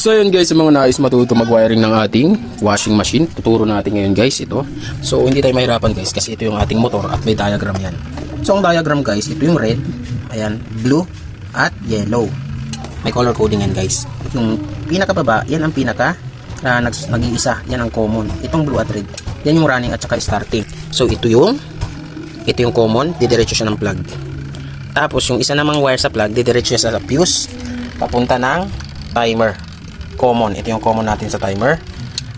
So yun guys, sa mga nais matuto mag-wiring ng ating washing machine, tuturo natin ngayon guys ito. So hindi tayo mahirapan guys kasi ito yung ating motor at may diagram yan. So ang diagram guys, ito yung red, ayan, blue at yellow. May color coding yan guys. Yung pinakababa, yan ang pinaka nag-iisa, yan ang common. Itong blue at red, yan yung running at saka starting. So ito yung common, didiretso siya ng plug. Tapos yung isa namang wire sa plug, didiretso siya sa fuse papunta ng timer. Common, ito yung common natin sa timer.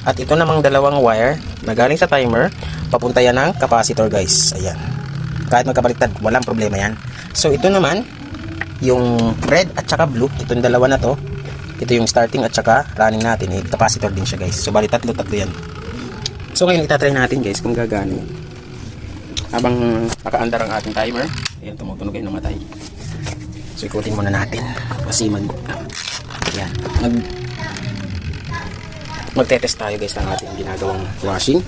At ito namang dalawang wire na galing sa timer, papunta yan ng capacitor guys. Ayan. Kahit magkabaliktad, walang problema yan. So ito naman, yung red at saka blue, itong dalawa na to, ito yung starting at saka running natin. Capacitor din siya guys. So bali tatlo yan. So ngayon itatry natin guys kung gagana. Habang nakaandar ang ating timer, ayan, tumutunog yung namatay. So ikutin muna natin kasi ayan, magte-test tayo guys ng ating ginagawang washing.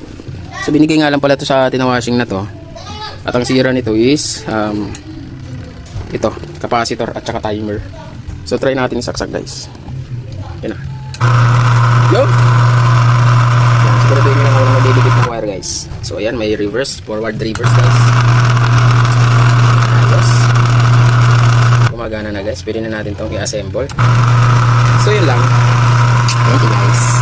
So binigay nga lang pala ito sa atin na washing na to. At ang sira nito is ito, capacitor at saka timer. So try natin saksak guys. Yan na. Go! Yan, siguro din lang walang madidikit ng wire guys. So ayan, may reverse, forward reverse guys. Ayos. Gumagana na guys. Pwede na natin itong i-assemble. So yun lang. Thank you guys.